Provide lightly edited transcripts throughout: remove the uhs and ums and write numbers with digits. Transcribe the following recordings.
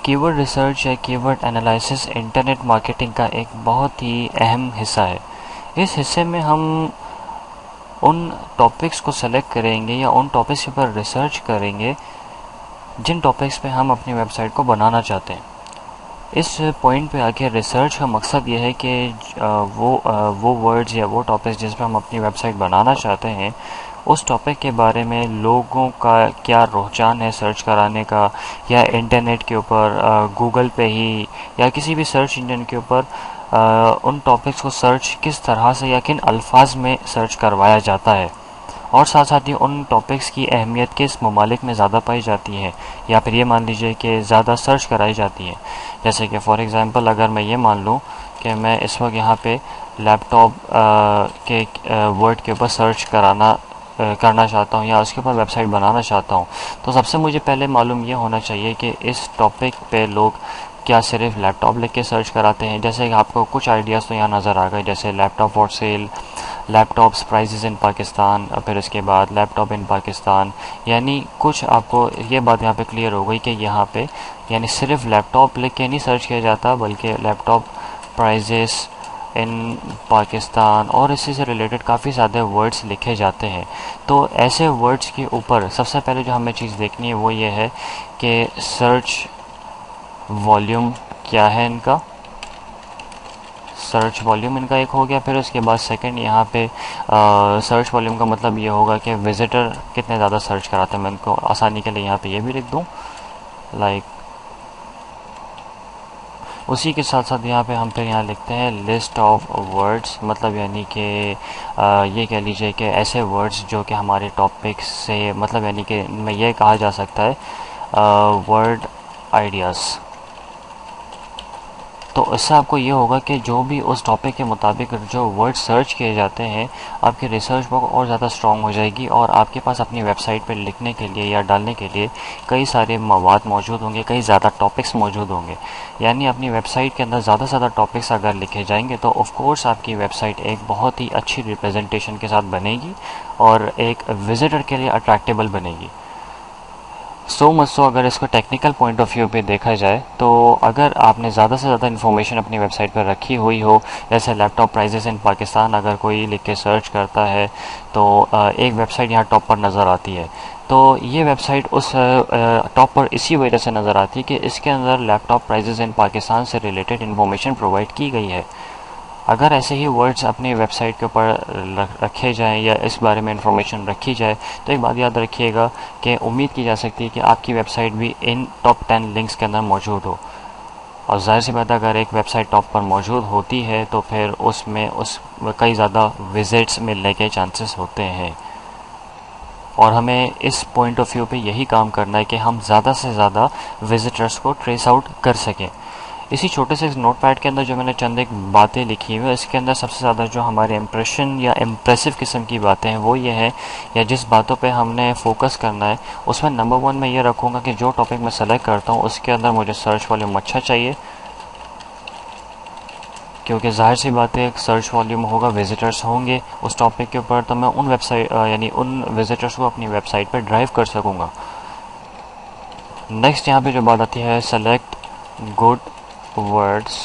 Keyword research या keyword analysis internet marketing का एक बहुत ही अहम हिस्सा है। इस हिस्से में हम उन टॉपिक्स को सेलेक्ट करेंगे या उन टॉपिक्स के ऊपर रिसर्च करेंगे जिन टॉपिक्स पे हम अपनी वेबसाइट को बनाना चाहते हैं। इस पॉइंट पे आके रिसर्च का मकसद ये है कि वो वर्ड्स या वो टॉपिक्स जिस पे हम अपनी वेबसाइट बनाना चाहते हैं उस टॉपिक के बारे में लोगों का क्या रुझान है सर्च कराने का, या इंटरनेट के ऊपर गूगल पे ही या किसी भी सर्च इंजन के ऊपर उन टॉपिक्स को सर्च किस तरह से या किन अल्फाज में सर्च करवाया जाता है, और साथ साथ ही उन टॉपिक्स की अहमियत किस ममालिक में ज़्यादा पाई जाती है या फिर ये मान लीजिए कि ज़्यादा सर्च कराई जाती है। जैसे कि फॉर एग्ज़ाम्पल अगर मैं ये मान लूँ कि मैं इस वक्त यहाँ पे लैपटॉप के वर्ड के ऊपर सर्च करना चाहता हूँ या उसके ऊपर वेबसाइट बनाना चाहता हूँ, तो सबसे मुझे पहले मालूम ये होना चाहिए कि इस टॉपिक पे लोग क्या सिर्फ लैपटॉप लिख के सर्च कराते हैं। जैसे कि आपको कुछ आइडियाज़ तो यहाँ नज़र आ गए, जैसे laptop for sale, laptops prices in Pakistan, और फिर उसके बाद लैपटॉप इन पाकिस्तान, यानी कुछ आपको ये बात यहाँ पे क्लियर हो गई कि यहाँ पे यानी सिर्फ लैपटॉप लिख के नहीं सर्च किया जाता बल्कि लैपटॉप प्राइजेस इन पाकिस्तान और इसी से रिलेटेड काफ़ी ज़्यादा वर्ड्स लिखे जाते हैं। तो ऐसे वर्ड्स के ऊपर सबसे पहले जो हमें चीज़ देखनी है वो ये है कि सर्च वॉल्यूम क्या है इनका, सर्च वॉल्यूम इनका एक हो गया। फिर उसके बाद सेकंड यहाँ पे सर्च वॉल्यूम का मतलब ये होगा कि विज़िटर कितने ज़्यादा सर्च कराते हैं। मैं इनको आसानी के लिए यहाँ पे ये भी लिख दूँ लाइक। उसी के साथ साथ यहाँ पे हम फिर यहाँ लिखते हैं लिस्ट ऑफ वर्ड्स, मतलब यानी कि ये कह लीजिए कि ऐसे वर्ड्स जो कि हमारे टॉपिक से मतलब यानी कि मैं ये कहा जा सकता है वर्ड आइडियाज़। तो इससे आपको ये होगा कि जो भी उस टॉपिक के मुताबिक जो वर्ड सर्च किए जाते हैं आपकी रिसर्च बुक और ज़्यादा स्ट्रॉन्ग हो जाएगी और आपके पास अपनी वेबसाइट पर लिखने के लिए या डालने के लिए कई सारे मवाद मौजूद होंगे, कई ज़्यादा टॉपिक्स मौजूद होंगे। यानी अपनी वेबसाइट के अंदर ज़्यादा से ज़्यादा टॉपिक्स अगर लिखे जाएंगे तो ऑफ कोर्स आपकी वेबसाइट एक बहुत ही अच्छी रिप्रेजेंटेशन के साथ बनेगी और एक विज़िटर के लिए अट्रैक्टेबल बनेगी। सो अगर इसको टेक्निकल पॉइंट ऑफ व्यू पे देखा जाए तो अगर आपने ज़्यादा से ज़्यादा इन्फॉर्मेशन अपनी वेबसाइट पर रखी हुई हो, जैसे लैपटॉप प्राइजेस इन पाकिस्तान अगर कोई लिख के सर्च करता है तो एक वेबसाइट यहाँ टॉप पर नज़र आती है। तो ये वेबसाइट उस टॉप पर इसी वजह से नज़र आती है कि इसके अंदर लैपटॉप प्राइजेस इन पाकिस्तान से रिलेटेड इन्फॉर्मेशन प्रोवाइड की गई है। अगर ऐसे ही वर्ड्स अपनी वेबसाइट के ऊपर रखे जाएं या इस बारे में इंफॉर्मेशन रखी जाए तो एक बात याद रखिएगा कि उम्मीद की जा सकती है कि आपकी वेबसाइट भी इन टॉप 10 लिंक्स के अंदर मौजूद हो। और ज़ाहिर सी बात है अगर एक वेबसाइट टॉप पर मौजूद होती है तो फिर उसमें कई ज़्यादा विजिट्स मिलने के चांसेस होते हैं। और हमें इस पॉइंट ऑफ व्यू पे यही काम करना है कि हम ज़्यादा से ज़्यादा विजिटर्स को ट्रेस आउट कर सकें। इसी छोटे से नोटपैड के अंदर जो मैंने चंद एक बातें लिखी हुई है इसके अंदर सबसे ज़्यादा जो हमारे इम्प्रेशन या इम्प्रेसिव किस्म की बातें हैं वो ये है, या जिस बातों पे हमने फोकस करना है उसमें नंबर 1 मैं ये रखूँगा कि जो टॉपिक मैं सेलेक्ट करता हूँ उसके अंदर मुझे सर्च वॉल्यूम अच्छा चाहिए, क्योंकि जाहिर सी बात है सर्च वॉल्यूम होगा, विजिटर्स होंगे उस टॉपिक के ऊपर, तो मैं उन वेबसाइट यानी उन विजिटर्स को अपनी वेबसाइट पर ड्राइव कर सकूँगा। नेक्स्ट यहाँ पे जो बात आती है select good words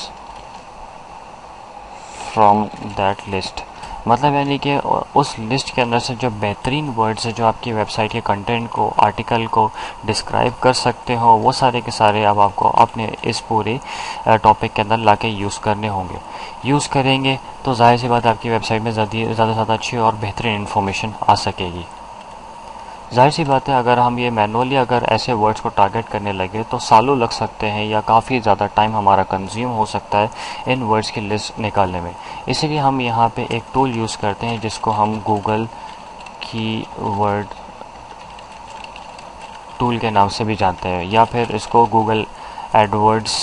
from that list, मतलब यानी कि उस लिस्ट के अंदर से जो बेहतरीन वर्ड्स है जो आपकी वेबसाइट के कंटेंट को, आर्टिकल को डिस्क्राइब कर सकते हो वो सारे के सारे अब आपको अपने इस पूरे टॉपिक के अंदर लाके यूज़ करने होंगे। यूज़ करेंगे तो जाहिर सी बात आपकी वेबसाइट में ज़्यादा से ज़्यादा अच्छी और बेहतरीन इन्फॉर्मेशन आ सकेगी। जाहिर सी बात है अगर हम ये मैनुअली अगर ऐसे वर्ड्स को टारगेट करने लगे तो सालों लग सकते हैं या काफ़ी ज़्यादा टाइम हमारा कंज्यूम हो सकता है इन वर्ड्स की लिस्ट निकालने में। इसीलिए हम यहाँ पे एक टूल यूज़ करते हैं जिसको हम गूगल कीवर्ड टूल के नाम से भी जानते हैं या फिर इसको गूगल एडवर्ड्स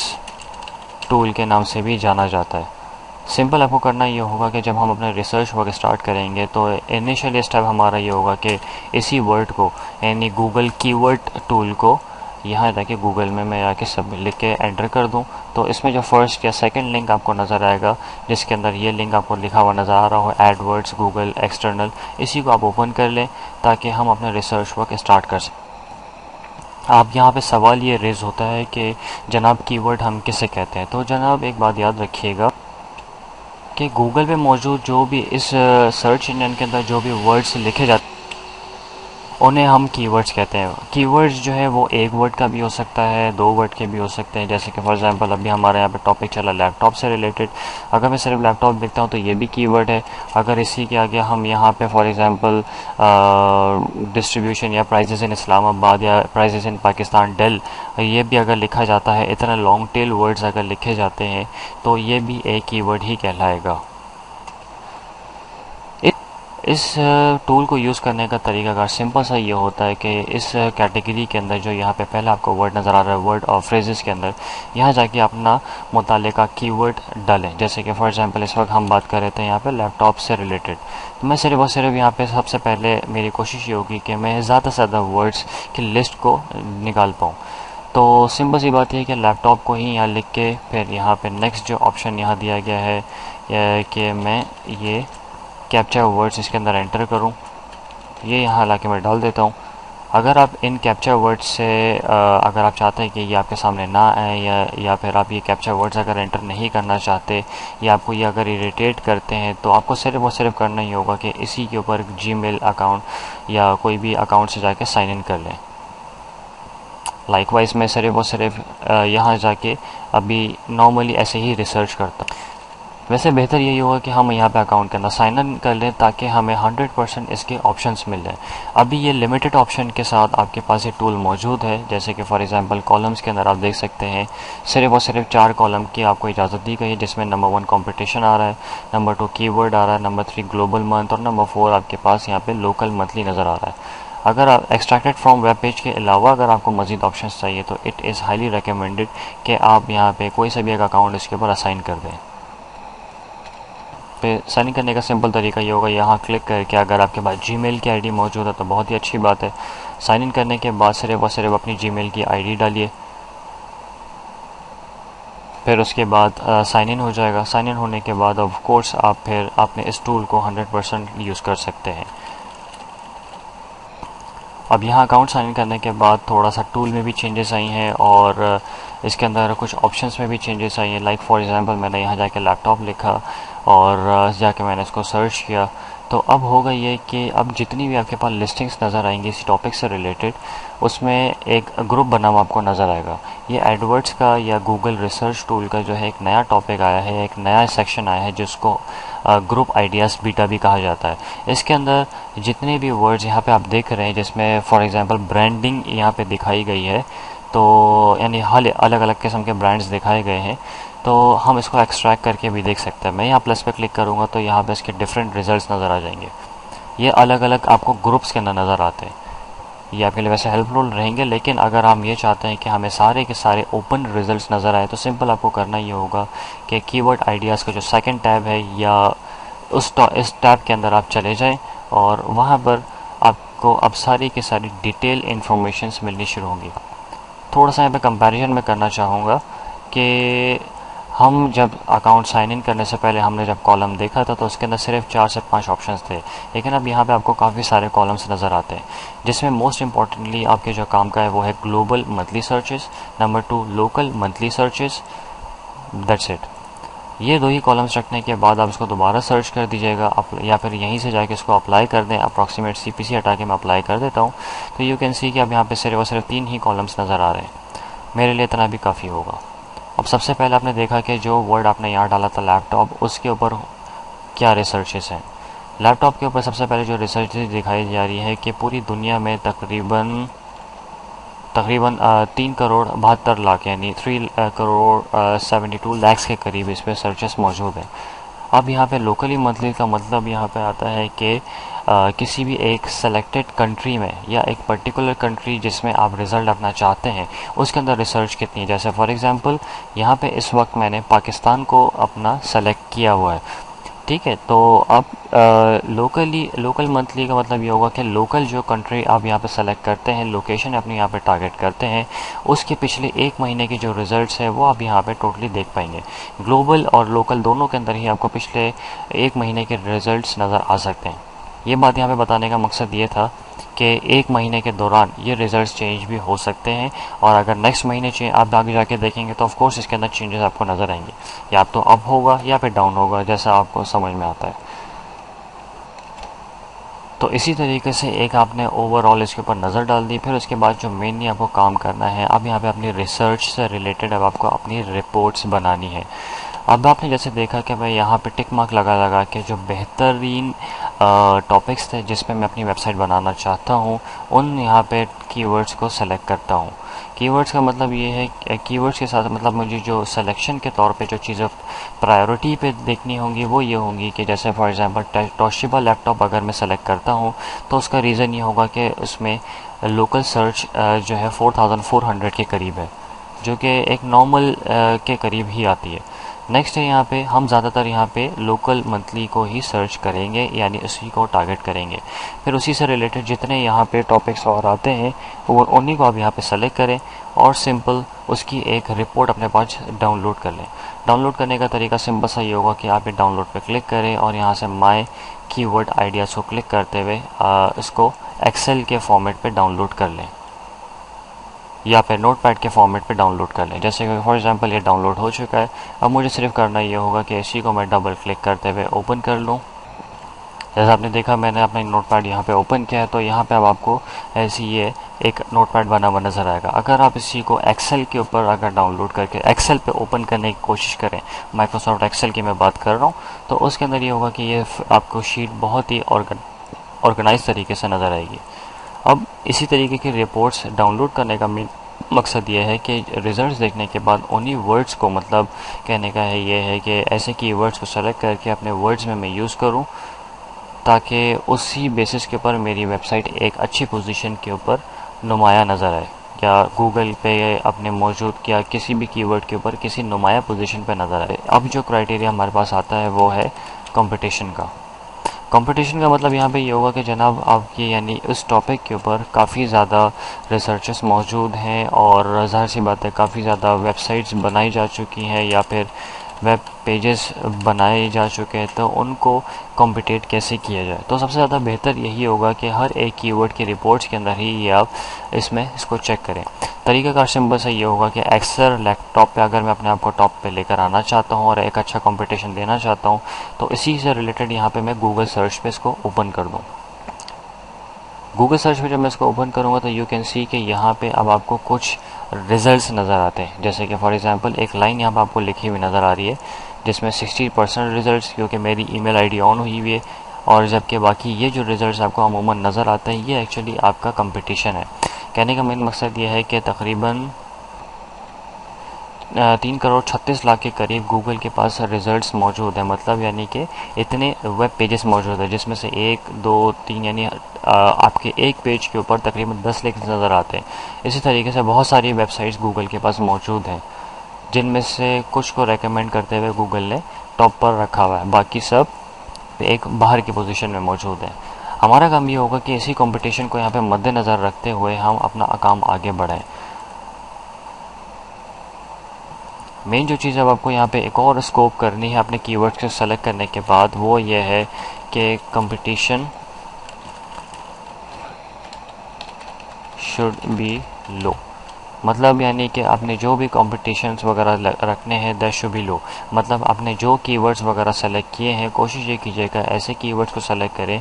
टूल के नाम से भी जाना जाता है। सिंपल आपको करना ये होगा कि जब हम अपना रिसर्च वर्क स्टार्ट करेंगे तो इनिशियल स्टेप हमारा ये होगा कि इसी वर्ड को यानी गूगल कीवर्ड टूल को यहाँ जाके गूगल में मैं आके सब लिख के एंटर कर दूँ तो इसमें जो फर्स्ट या सेकंड लिंक आपको नज़र आएगा जिसके अंदर ये लिंक आपको लिखा हुआ नज़र आ रहा हो एडवर्ड्स गूगल एक्सटर्नल, इसी को आप ओपन कर लें ताकि हम अपना रिसर्च वर्क स्टार्ट कर सकें। आप यहाँ पे सवाल ये रेज़ होता है कि जनाब कीवर्ड हम किसे कहते हैं। तो जनाब एक बात याद रखिएगा कि गूगल पे मौजूद जो भी इस सर्च इंजन के अंदर जो भी वर्ड्स लिखे जाते हैं उन्हें हम कीवर्ड्स कहते हैं। कीवर्ड्स जो है वो एक वर्ड का भी हो सकता है, दो वर्ड के भी हो सकते हैं। जैसे कि फॉर एग्जांपल अभी हमारे यहाँ पे टॉपिक चला लैपटॉप से रिलेटेड, अगर मैं सिर्फ लैपटॉप लिखता हूँ तो ये भी कीवर्ड है। अगर इसी के आगे हम यहाँ पे फॉर एग्जांपल डिस्ट्रीब्यूशन या प्राइजेस इन इस्लामाबाद या प्राइजेस इन पाकिस्तान डेल, ये भी अगर लिखा जाता है, इतना लॉन्ग टेल वर्ड्स अगर लिखे जाते हैं तो ये भी एक कीवर्ड ही कहलाएगा। इस टूल को यूज़ करने का तरीकाकार सिंपल सा ये होता है कि इस कैटेगरी के अंदर जो यहाँ पे पहले आपको वर्ड नज़र आ रहा है, वर्ड और फ्रेजेस के अंदर, यहाँ जाके अपना मुतालिका कीवर्ड डालें। जैसे कि फॉर एग्जांपल इस वक्त हम बात कर रहे थे यहाँ पे लैपटॉप से रिलेटेड, तो मैं सिर्फ और सिर्फ यहाँ पे सबसे पहले मेरी कोशिश ये होगी कि मैं ज़्यादा से ज़्यादा वर्ड्स की लिस्ट को निकाल पाऊँ। तो सिंपल सी बात है कि लैपटॉप को ही यहाँ लिख के फिर यहाँ पे नेक्स्ट जो ऑप्शन यहाँ दिया गया है कि मैं ये कैप्चा वर्ड्स इसके अंदर एंटर करूं, ये यहाँ ला के मैं डाल देता हूं। अगर आप इन कैप्चा वर्ड्स से अगर आप चाहते हैं कि ये आपके सामने ना आए या फिर आप ये कैप्चा वर्ड्स अगर एंटर नहीं करना चाहते या आपको ये अगर इरिटेट करते हैं, तो आपको सिर्फ और सिर्फ करना ही होगा कि इसी के ऊपर जीमेल अकाउंट या कोई भी अकाउंट से जाके साइन इन कर लें। लाइकवाइज मैं सिर्फ और सिर्फ यहाँ जाके अभी नॉर्मली ऐसे ही रिसर्च करता हूँ। वैसे बेहतर यही होगा कि हम यहाँ पे अकाउंट के अंदर साइन इन कर लें ताकि हमें 100% इसके ऑप्शंस मिल जाए। अभी ये लिमिटेड ऑप्शन के साथ आपके पास ये टूल मौजूद है। जैसे कि फॉर एग्जांपल कॉलम्स के अंदर आप देख सकते हैं सिर्फ और सिर्फ 4 कॉलम की आपको इजाज़त दी गई है, जिसमें नंबर 1 कंपटीशन आ रहा है, नंबर 2 कीवर्ड आ रहा है, नंबर 3 ग्लोबल मंथ और नंबर 4 आपके पास यहाँ पे लोकल मंथली नज़र आ रहा है। अगर आप एक्सट्रैक्टेड फ्रॉम वेब पेज के अलावा अगर आपको मज़ीद ऑप्शंस चाहिए तो इट इज़ हाईली रिकमेंडेड कि आप यहाँ पे कोई सा भी एक अकाउंट इसके ऊपर असाइन कर दें। पे साइन इन करने का सिंपल तरीका ये होगा, यहाँ क्लिक करके अगर आपके पास जीमेल की आईडी मौजूद है तो बहुत ही अच्छी बात है। साइन इन करने के बाद सिर्फ और सिर्फ अपनी जीमेल की आईडी डालिए, फिर उसके बाद साइन इन हो जाएगा। साइन इन होने के बाद ऑफ कोर्स आप फिर अपने इस टूल को 100% यूज़ कर सकते हैं। अब यहाँ अकाउंट साइन इन करने के बाद थोड़ा सा टूल में भी चेंजेस आई हैं और इसके अंदर कुछ ऑप्शंस में भी चेंजेस आई हैं। लाइक फॉर एग्जांपल मैंने यहाँ जाके लैपटॉप लिखा और जाके मैंने इसको सर्च किया, तो अब होगा ये कि अब जितनी भी आपके पास लिस्टिंग्स नज़र आएंगी इसी टॉपिक से रिलेटेड, उसमें एक ग्रुप बना हुआ आपको नज़र आएगा। ये एडवर्ड्स का या गूगल रिसर्च टूल का जो है एक नया टॉपिक आया है, एक नया सेक्शन आया है जिसको ग्रुप आइडियाज़ बीटा भी कहा जाता है। इसके अंदर जितने भी वर्ड्स यहाँ पे आप देख रहे हैं, जिसमें फॉर एग्जांपल ब्रांडिंग यहाँ पे दिखाई गई है, तो यानी हाल अलग अलग किस्म के ब्रांड्स दिखाए गए हैं, तो हम इसको एक्सट्रैक्ट करके भी देख सकते हैं। मैं यहाँ प्लस पे क्लिक करूँगा तो यहाँ पे इसके डिफरेंट रिजल्ट्स नज़र आ जाएंगे। ये अलग अलग आपको ग्रुप्स के अंदर नज़र आते हैं। ये आपके लिए वैसे हेल्पफुल रहेंगे, लेकिन अगर हम ये चाहते हैं कि हमें सारे के सारे ओपन रिजल्ट्स नज़र आए तो सिंपल आपको करना ये होगा कि कीवर्ड आइडियाज़ का जो सेकंड टैब है या इस टैब के अंदर आप चले जाएं और वहाँ पर आपको अब सारी की सारी डिटेल इन्फॉर्मेशंस मिलनी शुरू होंगी। थोड़ा सा यहाँ पे कंपैरिजन में करना चाहूँगा कि हम जब अकाउंट साइन इन करने से पहले हमने जब कॉलम देखा था तो उसके अंदर सिर्फ 4 से 5 ऑप्शंस थे, लेकिन अब यहाँ पे आपको काफ़ी सारे कॉलम्स नज़र आते हैं, जिसमें मोस्ट इंपॉर्टेंटली आपके जो काम का है वो है global monthly searches, number 2 local monthly searches, that's it. ये 2 ही कॉलम्स रखने के बाद आप इसको दोबारा सर्च कर दीजिएगा या फिर यहीं से जाके इसको अप्लाई कर दें। अप्रॉक्सीमेट CPC हटा के मैं अप्लाई कर देता हूँ, तो यू कैन सी कि अब यहाँ पे सिर्फ और सिर्फ 3 ही कॉलम्स नज़र आ रहे हैं। मेरे लिए इतना भी काफ़ी होगा। अब सबसे पहले आपने देखा कि जो वर्ड आपने यहाँ डाला था लैपटॉप, उसके ऊपर क्या रिसर्चेस हैं। लैपटॉप के ऊपर सबसे पहले जो रिसर्च दिखाई जा रही है कि पूरी दुनिया में तकरीबन 3 करोड़ 72 लाख यानी 3 करोड़ 72 लाख के करीब इस पर सर्चेस मौजूद हैं। अब यहाँ पे लोकली मंथली का मतलब यहाँ पे आता है कि किसी भी एक सेलेक्टेड कंट्री में या एक पर्टिकुलर कंट्री जिसमें आप रिज़ल्ट अपना चाहते हैं उसके अंदर रिसर्च कितनी है। जैसे फॉर एग्जांपल यहाँ पे इस वक्त मैंने पाकिस्तान को अपना सेलेक्ट किया हुआ है, ठीक है। तो अब लोकल मंथली का मतलब ये होगा कि लोकल जो कंट्री आप यहाँ पे सेलेक्ट करते हैं, लोकेशन अपनी यहाँ पे टारगेट करते हैं, उसके पिछले 1 महीने के जो रिज़ल्ट्स है वो आप यहाँ पे टोटली देख पाएंगे। ग्लोबल और लोकल दोनों के अंदर ही आपको पिछले 1 महीने के रिज़ल्ट्स नज़र आ सकते हैं। ये बात यहाँ पे बताने का मकसद ये था कि एक महीने के दौरान ये रिजल्ट्स चेंज भी हो सकते हैं, और अगर नेक्स्ट महीने आप आगे जाके देखेंगे तो ऑफकोर्स इसके अंदर चेंजेस आपको नज़र आएंगे, या तो अप होगा या फिर डाउन होगा, जैसा आपको समझ में आता है। तो इसी तरीके से एक आपने ओवरऑल इसके ऊपर नज़र डाल दी। फिर उसके बाद जो मेनली आपको काम करना है, अब यहाँ पे अपनी रिसर्च से रिलेटेड अब आपको अपनी रिपोर्ट्स बनानी है। अब आपने जैसे देखा कि मैं यहाँ पे टिक मार्क लगा लगा के जो बेहतरीन टॉपिक्स थे जिस पे मैं अपनी वेबसाइट बनाना चाहता हूँ, उन यहाँ पे कीवर्ड्स को सेलेक्ट करता हूँ। कीवर्ड्स का मतलब ये है, कीवर्ड्स के साथ मतलब मुझे जो सिलेक्शन के तौर पे जो चीज़ें प्रायोरिटी पे देखनी होंगी वो ये होंगी कि जैसे फॉर एग्जांपल तोशिबा लैपटॉप अगर मैं सेलेक्ट करता हूँ तो उसका रीज़न ये होगा कि उसमें लोकल सर्च जो है 4400 के करीब है, जो कि एक नॉर्मल के करीब ही आती है। नेक्स्ट है यहाँ पे हम ज़्यादातर यहाँ पे लोकल मंथली को ही सर्च करेंगे, यानी उसी को टारगेट करेंगे। फिर उसी से रिलेटेड जितने यहाँ पे टॉपिक्स और आते हैं वो उन्हीं को आप यहाँ पे सेलेक्ट करें और सिंपल उसकी एक रिपोर्ट अपने पास डाउनलोड कर लें। डाउनलोड करने का तरीका सिंपल सा ये होगा कि आप ये डाउनलोड पे क्लिक करें और यहाँ से माय कीवर्ड आइडियाज़ को क्लिक करते हुए इसको एक्सेल के फॉर्मेट पे डाउनलोड कर लें, या फिर नोटपैड के फॉर्मेट पे डाउनलोड कर लें। जैसे कि फॉर एग्जांपल ये डाउनलोड हो चुका है। अब मुझे सिर्फ करना ये होगा कि इसी को मैं डबल क्लिक करते हुए ओपन कर लूँ। जैसे आपने देखा मैंने अपना नोटपैड यहाँ पे ओपन किया है, तो यहाँ पे अब आपको ऐसी ये एक नोटपैड बना हुआ नज़र आएगा। अगर आप इसी को एक्सेल के ऊपर अगर डाउनलोड करके एक्सेल पे ओपन करने की कोशिश करें, माइक्रोसॉफ्ट एक्सेल की मैं बात कर रहा हूँ, तो उसके अंदर ये होगा कि ये आपको शीट बहुत ही ऑर्गेनाइज तरीके से नज़र आएगी। अब इसी तरीके की रिपोर्ट्स डाउनलोड करने का मकसद ये है कि रिजल्ट्स देखने के बाद उन्हीं वर्ड्स को, मतलब कहने का है ये है कि ऐसे की वर्ड्स को सेलेक्ट करके अपने वर्ड्स में मैं यूज़ करूं, ताकि उसी बेसिस के ऊपर मेरी वेबसाइट एक अच्छी पोजीशन के ऊपर नुमाया नज़र आए, या गूगल पे अपने मौजूद या किसी भी कीवर्ड के ऊपर किसी नुमाया पोजीशन पे नज़र आए। अब जो क्राइटेरिया हमारे पास आता है वो है कंपटीशन का। कंपटीशन का मतलब यहाँ पे ये होगा कि जनाब आपकी यानी उस टॉपिक के ऊपर काफ़ी ज़्यादा रिसर्चेस मौजूद हैं, और ज़ाहिर सी बात है काफ़ी ज़्यादा वेबसाइट्स बनाई जा चुकी हैं या फिर वेब पेजेस बनाए जा चुके हैं, तो उनको कॉम्पिटेट कैसे किया जाए। तो सबसे ज़्यादा बेहतर यही होगा कि हर एक कीवर्ड की रिपोर्ट्स के अंदर ही ये आप इसको चेक करें। तरीक़ाकार सिंपल से ये होगा कि अक्सर लैपटॉप पे अगर मैं अपने आप को टॉप पे लेकर आना चाहता हूँ और एक अच्छा कंपटीशन देना चाहता हूँ, तो इसी से रिलेटेड यहाँ पे मैं गूगल सर्च पे इसको ओपन कर दूँ। गूगल सर्च पे जब मैं इसको ओपन करूँगा तो यू कैन सी कि यहाँ पे अब आपको कुछ रिजल्ट्स नज़र आते हैं। जैसे कि फॉर एग्जांपल एक लाइन यहाँ पर आपको लिखी हुई नज़र आ रही है जिसमें 60% रिजल्ट्स, क्योंकि मेरी ईमेल आईडी ऑन हुई हुई है, और जबकि बाकी ये जो रिजल्ट्स आपको अमूमन नज़र आते हैं ये एक्चुअली आपका कंपटीशन है। कहने का मेन मकसद ये है कि तकरीबन 3,36,00,000 के करीब गूगल के पास रिजल्ट्स मौजूद हैं, मतलब यानी कि इतने वेब पेजेस मौजूद हैं जिसमें से 1, 2, 3 यानी आपके एक पेज के ऊपर तकरीबन 10 लिंक्स नज़र आते हैं। इसी तरीके से बहुत सारी वेबसाइट्स गूगल के पास मौजूद हैं, जिनमें से कुछ को रेकमेंड करते हुए गूगल ने टॉप पर रखा हुआ है, बाकी सब एक बाहर की पोजीशन में मौजूद है। हमारा काम ये होगा कि इसी कंपटीशन को यहाँ पे मद्देनज़र रखते हुए हम अपना काम आगे बढ़ाएं। मेन जो चीज़ अब आपको यहाँ पे एक और स्कोप करनी है अपने कीवर्ड्स को सेलेक्ट करने के बाद, वो ये है कि कंपटीशन शुड बी लो। मतलब यानी कि आपने जो भी कॉम्पिटिशन्स वगैरह रखने हैं दैट शुड बी लो। मतलब आपने जो कीवर्ड्स वगैरह सेलेक्ट किए हैं कोशिश ये कीजिएगा ऐसे कीवर्ड्स को सेलेक्ट करें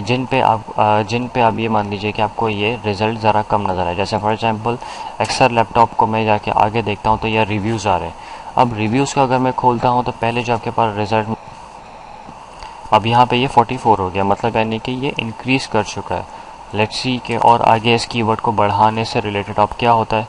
जिन पे आप ये मान लीजिए कि आपको ये रिज़ल्ट ज़रा कम नज़र आए। जैसे फॉर एग्जांपल एक्सर लैपटॉप को मैं जाके आगे देखता हूँ तो यह रिव्यूज़ आ रहे हैं। अब रिव्यूज़ का अगर मैं खोलता हूँ तो पहले जो आपके पास रिज़ल्ट, अब यहाँ पे ये 44 हो गया, मतलब यानी कि ये इंक्रीज़ कर चुका है। लेट्स सी के और आगे इस कीवर्ड को बढ़ाने से रिलेटेड अब क्या होता है।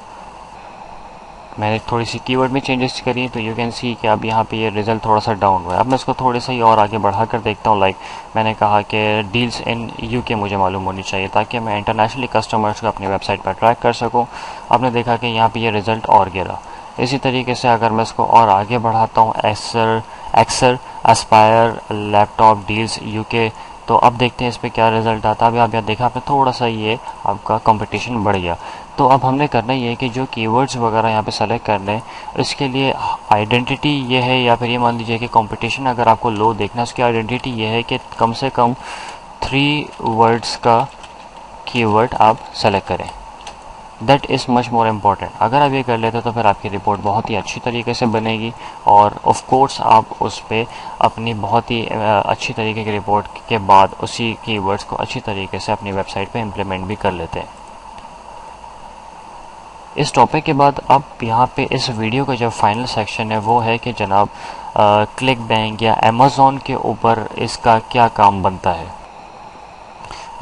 मैंने थोड़ी सी कीवर्ड में चेंजेस करी तो यू कैन सी कि अब यहाँ पे ये रिज़ल्ट थोड़ा सा डाउन हुआ है। अब मैं इसको थोड़े सा ही और आगे बढ़ा कर देखता हूँ। लाइक मैंने कहा कि डील्स इन यूके मुझे मालूम होनी चाहिए ताकि मैं इंटरनेशनली कस्टमर्स को अपनी वेबसाइट पर ट्रैक कर सकूँ। आपने देखा कि यहाँ पर ये रिज़ल्ट और गिरा। इसी तरीके से अगर मैं इसको और आगे बढ़ाता हूँ एक्सर एस्पायर लैपटॉप डील्स यूके, तो अब देखते हैं इस पर क्या रिज़ल्ट आता है। अभी आप यहाँ देखा आपने थोड़ा सा ये आपका कंपटीशन बढ़ गया। तो अब हमने करना ये है कि जो कीवर्ड्स वगैरह यहाँ पे सेलेक्ट करने हैं इसके लिए आइडेंटिटी ये है, या फिर ये मान लीजिए कि कंपटीशन अगर आपको लो देखना है उसकी आइडेंटिटी ये है कि कम से कम 3 वर्ड्स का कीवर्ड आप सेलेक्ट करें। That is much more important. अगर आप ये कर लेते तो फिर आपकी रिपोर्ट बहुत ही अच्छी तरीके से बनेगी और ऑफ कोर्स आप उस पर अपनी बहुत ही अच्छी तरीके की रिपोर्ट के बाद उसी कीवर्ड्स को अच्छी तरीके से अपनी वेबसाइट पे इम्प्लीमेंट भी कर लेते हैं। इस टॉपिक के बाद अब यहाँ पे इस वीडियो का जो फाइनल सेक्शन है वो है कि जनाब क्लिक बैंक या अमेज़ॉन के ऊपर इसका क्या काम बनता है।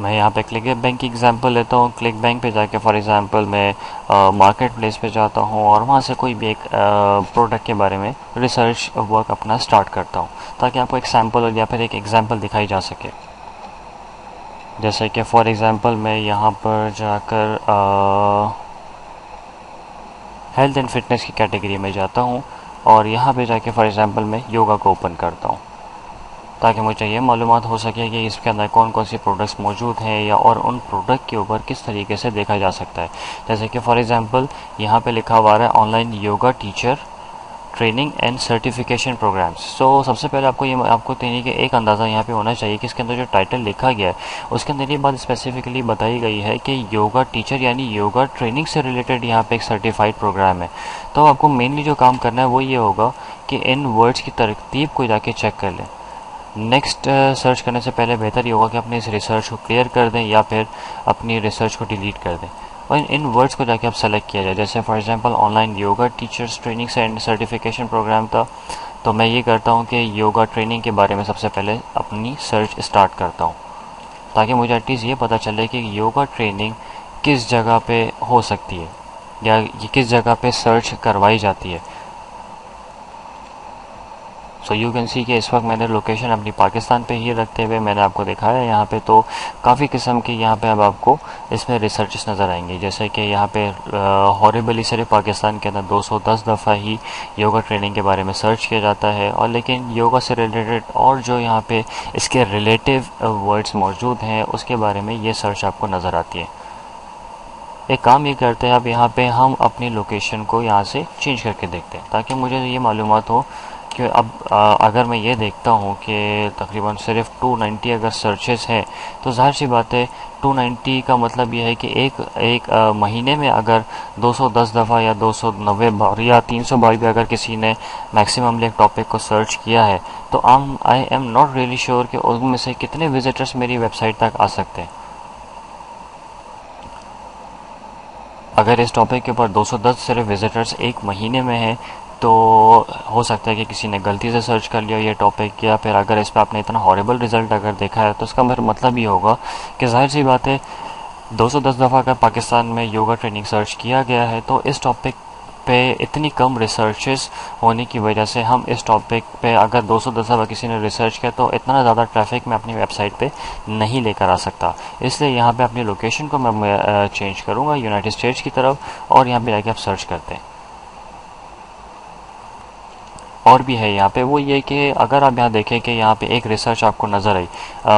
मैं यहाँ पे क्लिक बैंक की एग्जांपल लेता हूँ। क्लिक बैंक पे जाके फॉर एग्जांपल मैं मार्केट प्लेस पे जाता हूँ और वहाँ से कोई भी एक प्रोडक्ट के बारे में रिसर्च वर्क अपना स्टार्ट करता हूँ ताकि आपको एक सैम्पल या फिर एक एग्जांपल दिखाई जा सके। जैसे कि फॉर एग्जांपल मैं यहाँ पर जाकर हेल्थ एंड फिटनेस की कैटेगरी में जाता हूँ और यहाँ पे जाके फॉर एग्जांपल मैं योगा को ओपन करता हूँ ताकि मुझे ये मालूमात हो सके कि इसके अंदर कौन कौन सी प्रोडक्ट्स मौजूद हैं या और उन प्रोडक्ट के ऊपर किस तरीके से देखा जा सकता है। जैसे कि फॉर एग्जांपल यहाँ पे लिखा हुआ है online yoga teacher training and certification programmes. So सबसे पहले आपको देने के एक अंदाज़ा यहाँ पे होना चाहिए कि इसके अंदर जो टाइटल लिखा गया है उसके अंदर ये बात स्पेसिफिकली बताई गई है कि योगा टीचर यानी योगा ट्रेनिंग से रिलेटेड यहाँ पे एक सर्टिफाइड प्रोग्राम है। तो आपको मेनली जो काम करना है वो ये होगा कि इन वर्ड्स की तरतीब को जाके चेक कर लें। नेक्स्ट सर्च करने से पहले बेहतर ये होगा कि अपने इस रिसर्च को क्लियर कर दें या फिर अपनी रिसर्च को डिलीट कर दें और इन वर्ड्स को जाके आप सेलेक्ट किया जाए। जैसे for example online yoga teachers training and certification program था तो मैं ये करता हूँ कि योगा ट्रेनिंग के बारे में सबसे पहले अपनी सर्च स्टार्ट करता हूँ ताकि मुझे एटलीस्ट ये पता चले कि योगा ट्रेनिंग किस जगह पे हो सकती है या ये किस जगह पे सर्च करवाई जाती है। सो यू कैन सी कि इस वक्त मैंने लोकेशन अपनी पाकिस्तान पे ही रखते हुए मैंने आपको दिखाया है। यहाँ पे तो काफ़ी किस्म की यहाँ पे अब आपको इसमें रिसर्चेस नज़र आएंगी। जैसे कि यहाँ पे हॉरिबली सिर्फ पाकिस्तान के अंदर 210 दफ़ा ही योगा ट्रेनिंग के बारे में सर्च किया जाता है और लेकिन योगा से रिलेटेड और जो यहाँ पे इसके रिलेटिव वर्ड्स मौजूद हैं उसके बारे में ये सर्च आपको नज़र आती है। एक काम ये करते हैं अब यहाँ पे हम अपनी लोकेशन को यहाँ से चेंज करके देखते हैं ताकि मुझे ये मालूमात हो कि अब अगर मैं ये देखता हूँ कि तकरीबन सिर्फ 290 अगर सर्चेस हैं तो जाहिर सी बात है 290 का मतलब ये है कि एक महीने में अगर 210 दफ़ा या 290 बार या 300 बार भी अगर किसी ने मैक्सिमम एक टॉपिक को सर्च किया है तो I am not really sure कि उनमें से कितने विजिटर्स मेरी वेबसाइट तक आ सकते हैं। अगर इस टॉपिक के ऊपर 210 सिर्फ विजिटर्स एक महीने में हैं तो हो सकता है कि किसी ने गलती से सर्च कर लिया ये टॉपिक या फिर अगर इस पर आपने इतना हॉरिबल रिजल्ट अगर देखा है तो इसका मतलब ये होगा कि जाहिर सी बात है 210 दफ़ा अगर पाकिस्तान में योगा ट्रेनिंग सर्च किया गया है तो इस टॉपिक पे इतनी कम रिसर्चेस होने की वजह से हम इस टॉपिक पे अगर 210 दफ़ा किसी ने रिसर्च किया तो इतना ज़्यादा ट्रैफिक मैं अपनी वेबसाइट पे नहीं लेकर आ सकता। इसलिए यहाँ पे अपनी लोकेशन को मैं चेंज करूँगा यूनाइटेड स्टेट्स की तरफ और यहाँ पे जाके आप सर्च करते हैं। और भी है यहाँ पे वो ये कि अगर आप यहाँ देखें कि यहाँ पे एक रिसर्च आपको नज़र आई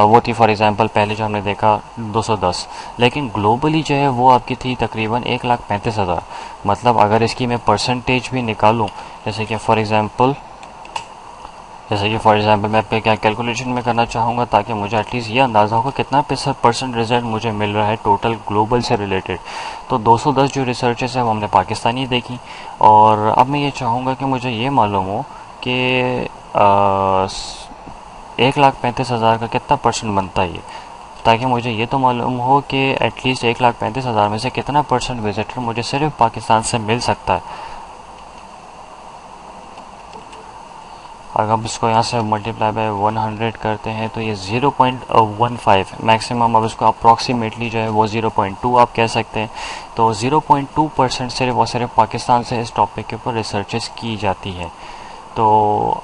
वो थी फॉर एग्जांपल पहले जो हमने देखा 210 लेकिन ग्लोबली जो है वो आपकी थी तकरीबन 1,35,000। मतलब अगर इसकी मैं परसेंटेज भी निकालूँ जैसे कि फॉर एग्जांपल मैं पे क्या कैलकुलेशन में करना चाहूँगा ताकि मुझे एटलीस्ट ये अंदाज़ा होगा कितना % रिजल्ट मुझे मिल रहा है टोटल ग्लोबल से रिलेटेड। तो 210 जो रिसर्चेस है वो हमने पाकिस्तानी देखी और अब मैं ये चाहूँगा कि मुझे ये मालूम हो कि 1,35,000 का कितना % बनता है ये ताकि मुझे ये तो मालूम हो कि एटलीस्ट 1,35,000 में से कितना % विजिटर मुझे सिर्फ पाकिस्तान से मिल सकता है। अगर हम इसको यहाँ से मल्टीप्लाई बाय 100 करते हैं तो ये 0.15 मैक्सिमम, अब इसको अप्रॉक्सीमेटली जो है वो 0.2 आप कह सकते हैं। तो 0.2% सिर्फ और सिर्फ पाकिस्तान से इस टॉपिक के ऊपर रिसर्चेस की जाती है। तो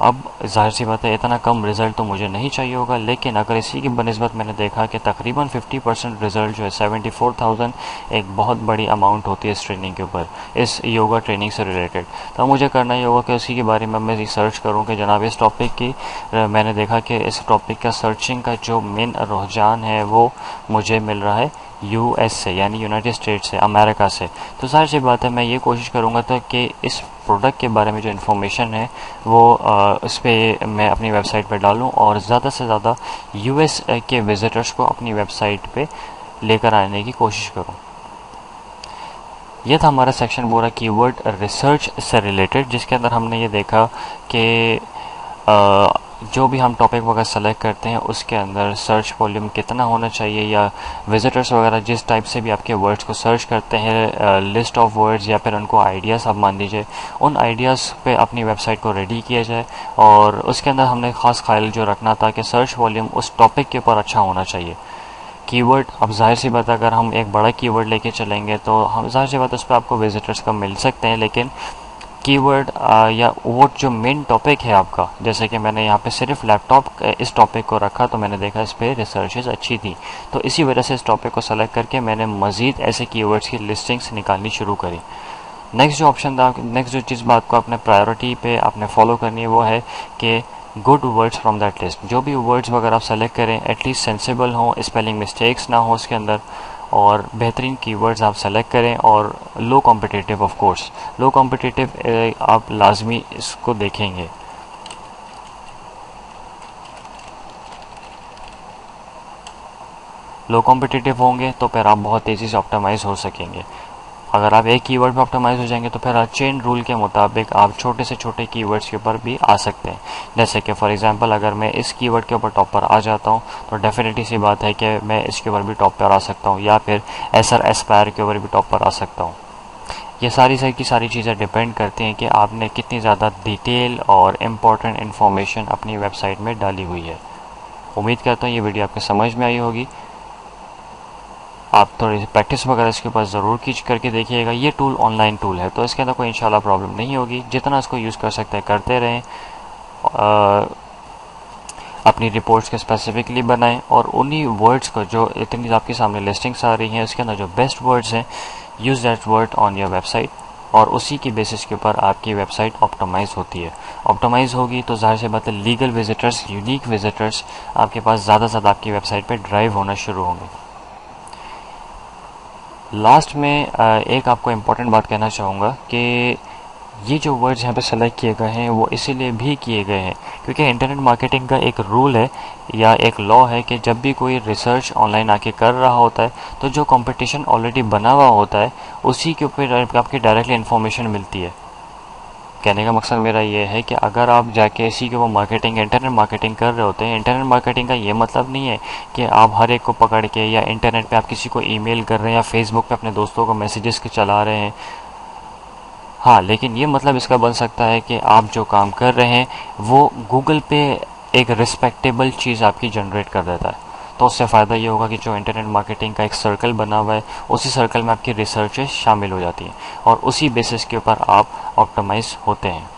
अब जाहिर सी बात है इतना कम रिज़ल्ट तो मुझे नहीं चाहिए होगा, लेकिन अगर इसी की बनस्बत मैंने देखा कि तकरीबन 50% रिज़ल्ट जो है 74,000 एक बहुत बड़ी अमाउंट होती है इस ट्रेनिंग के ऊपर, इस योगा ट्रेनिंग से रिलेटेड। तो मुझे करना ये होगा कि उसी के बारे में मैं रिसर्च करूँ कि जनाब इस टॉपिक की मैंने देखा कि इस टॉपिक का सर्चिंग का जो मेन रुझान है वो मुझे मिल रहा है यूएस से, यानी यूनाइटेड स्टेट से, अमेरिका से, तो सारी सी बात है मैं ये कोशिश करूँगा तो कि इस प्रोडक्ट के बारे में जो इन्फॉर्मेशन है वो इस पर मैं अपनी वेबसाइट पर डालूँ और ज़्यादा से ज़्यादा यूएस के विज़िटर्स को अपनी वेबसाइट पे लेकर आने की कोशिश करूँ। यह था हमारा सेक्शन पूरा कीवर्ड रिसर्च से रिलेटेड, जिसके अंदर हमने ये देखा कि जो भी हम टॉपिक वगैरह सेलेक्ट करते हैं उसके अंदर सर्च वॉल्यूम कितना होना चाहिए, या विजिटर्स वगैरह जिस टाइप से भी आपके वर्ड्स को सर्च करते हैं, लिस्ट ऑफ वर्ड्स या फिर उनको आइडियाज़ आप मान लीजिए, उन आइडियाज़ पे अपनी वेबसाइट को रेडी किया जाए। और उसके अंदर हमने ख़ास ख्याल जो रखना था कि सर्च वॉल्यूम उस टॉपिक के ऊपर अच्छा होना चाहिए। कीवर्ड, अब जाहिर सी बात अगर हम एक बड़ा कीवर्ड लेके चलेंगे तो हम जाहिर सी बात उस पर आपको विजिटर्स कम मिल सकते हैं, लेकिन कीवर्ड या वो जो मेन टॉपिक है आपका, जैसे कि मैंने यहाँ पे सिर्फ लैपटॉप इस टॉपिक को रखा तो मैंने देखा इस पर रिसर्चेज अच्छी थी, तो इसी वजह से इस टॉपिक को सेलेक्ट करके मैंने मज़ीद ऐसे कीवर्ड्स की लिस्टिंग्स निकालनी शुरू करी। नेक्स्ट जो ऑप्शन था, नेक्स्ट जो चीज़ बात को आपने प्रायोरिटी पे आपने फॉलो करनी है वो है कि good words from that list. जो भी वर्ड्स वगैरह आप सेलेक्ट करें एटलीस्ट सेंसिबल हों, स्पेलिंग मिस्टेक्स ना हो उसके अंदर, और बेहतरीन कीवर्ड्स आप सेलेक्ट करें, और low competitive, of course low competitive आप लाजमी इसको देखेंगे। लो कॉम्पिटिटिव होंगे तो फिर आप बहुत तेज़ी से ऑप्टिमाइज़ हो सकेंगे। अगर आप एक कीवर्ड पे ऑप्टिमाइज़ हो जाएंगे तो फिर आप चेन रूल के मुताबिक आप छोटे से छोटे कीवर्ड्स के ऊपर भी आ सकते हैं। जैसे कि फॉर एग्जांपल अगर मैं इस कीवर्ड के ऊपर टॉप पर आ जाता हूं तो डेफिनेटली सी बात है कि मैं इसके ऊपर भी टॉप पर आ सकता हूं, या फिर एसर एस्पायर के ऊपर भी टॉप पर आ सकता हूं। ये सारी की सारी चीज़ें डिपेंड करती हैं कि आपने कितनी ज़्यादा डिटेल और इम्पोर्टेंट इन्फॉर्मेशन अपनी वेबसाइट में डाली हुई है। उम्मीद करता हूँ ये वीडियो आपको समझ में आई होगी। आप थोड़ी सी प्रैक्टिस वगैरह इसके ऊपर ज़रूर करके देखिएगा। ये टूल ऑनलाइन टूल है तो इसके अंदर कोई इंशाल्लाह प्रॉब्लम नहीं होगी। जितना इसको यूज़ कर सकते हैं करते रहें, अपनी रिपोर्ट्स के स्पेसिफिकली बनाएं, और उन्हीं वर्ड्स को जो इतनी आपके सामने लिस्टिंग्स आ रही हैं उसके अंदर जो बेस्ट वर्ड्स हैं, use that word on your website, और उसी की बेसिस के ऊपर आपकी वेबसाइट ऑप्टिमाइज़ होती है। ऑप्टिमाइज़ होगी तो जाहिर सी बात है लीगल विजिटर्स, यूनिक विजिटर्स आपके पास ज़्यादा से ज़्यादा आपकी वेबसाइट पर ड्राइव होना शुरू होंगे। लास्ट में एक आपको इम्पोर्टेंट बात कहना चाहूँगा कि ये जो वर्ड्स यहाँ पे सेलेक्ट किए गए हैं वो इसीलिए भी किए गए हैं क्योंकि इंटरनेट मार्केटिंग का एक रूल है या एक लॉ है कि जब भी कोई रिसर्च ऑनलाइन आके कर रहा होता है तो जो कंपटीशन ऑलरेडी बना हुआ होता है उसी के ऊपर आपकी डायरेक्टली इन्फॉर्मेशन मिलती है। कहने का मकसद मेरा ये है कि अगर आप जाके इसी के वो मार्केटिंग, इंटरनेट मार्केटिंग कर रहे होते हैं, इंटरनेट मार्केटिंग का ये मतलब नहीं है कि आप हर एक को पकड़ के या इंटरनेट पे आप किसी को ईमेल कर रहे हैं या फेसबुक पे अपने दोस्तों को मैसेजेस के चला रहे हैं। हाँ, लेकिन ये मतलब इसका बन सकता है कि आप जो काम कर रहे हैं वो गूगल पे एक रिस्पेक्टेबल चीज़ आपकी जनरेट कर देता है, तो उससे फ़ायदा ये होगा कि जो इंटरनेट मार्केटिंग का एक सर्कल बना हुआ है उसी सर्कल में आपकी रिसर्चेस शामिल हो जाती हैं और उसी बेसिस के ऊपर आप ऑप्टिमाइज़ होते हैं।